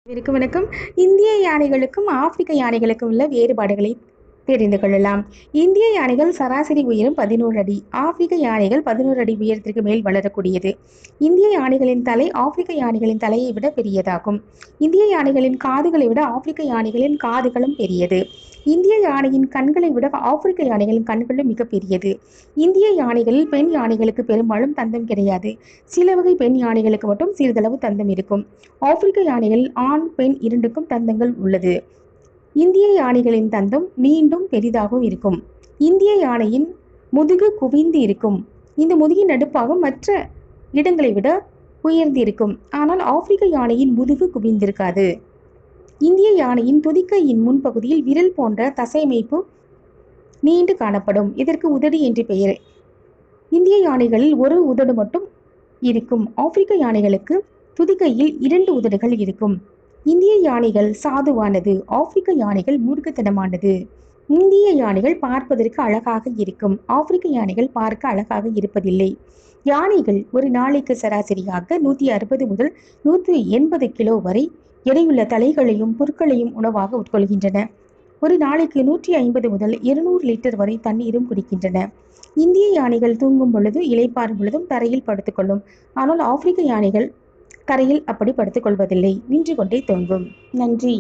வணக்கம். இந்திய யானைகளுக்கும் ஆப்பிரிக்க யானைகளுக்கும் உள்ள வேறுபாடுகளை தெரிந்து கொள்ளலாம். இந்திய யானைகள் சராசரி உயரம் 11 அடி. ஆப்பிரிக்க யானைகள் 11 அடி உயரத்திற்கு மேல் வளரக்கூடியது. இந்திய யானைகளின் தலை ஆப்பிரிக்க யானைகளின் தலையை விட பெரியதாகும். இந்திய யானைகளின் காதுகளை விட ஆப்பிரிக்க யானைகளின் காதுகளும் பெரியது. இந்திய யானையின் கண்களை விட ஆப்பிரிக்க யானைகளின் கண்களும் மிக பெரியது. இந்திய யானைகளில் பெண் யானைகளுக்கு பெரும்பாலும் தந்தம் கிடையாது. சில வகை பெண் யானைகளுக்கு மட்டும் சிறிதளவு தந்தம் இருக்கும். ஆப்பிரிக்க யானைகளில் ஆண் பெண் இரண்டுக்கும் தந்தங்கள் உள்ளது. இந்திய யானைகளின் தந்தம் நீண்டும் பெரிதாகவும் இருக்கும். இந்திய யானையின் முதுகு குவிந்து இருக்கும். இந்த முதுகின் நடுப்பாகம் மற்ற இடங்களை விட உயர்ந்து இருக்கும். ஆனால் ஆப்பிரிக்க யானையின் முதுகு குவிந்திருக்காது. இந்திய யானையின் துதிக்கையின் முன்பகுதியில் விரல் போன்ற தசையமைப்பு நீண்டு காணப்படும். இதற்கு உதடு என்று பெயர். இந்திய யானைகளில் ஒரு உதடு மட்டும் இருக்கும். ஆப்பிரிக்க யானைகளுக்கு துதிக்கையில் 2 உதடுகள் இருக்கும். இந்திய யானைகள் சாதுவானது. ஆப்பிரிக்க யானைகள் மூர்க்கத்தனமானது. இந்திய யானைகள் பார்ப்பதற்கு அழகாக இருக்கும். ஆப்பிரிக்க யானைகள் பார்க்க அழகாக இருப்பதில்லை. யானைகள் ஒரு நாளைக்கு சராசரியாக 160 முதல் 180 கிலோ வரை எடையுள்ள தலைகளையும் புற்களையும் உணவாக உட்கொள்கின்றன. ஒரு நாளைக்கு 150 முதல் 200 லிட்டர் வரை தண்ணீரும் குடிக்கின்றன. இந்திய யானைகள் தூங்கும் பொழுது இளைப்பாறும் பொழுதும் தரையில் படுத்துக்கொள்ளும். ஆனால் ஆப்பிரிக்க யானைகள் தரையில் அப்படி படுத்துக் கொள்வதில்லை. நின்று கொண்டே தூங்கும். நன்றி.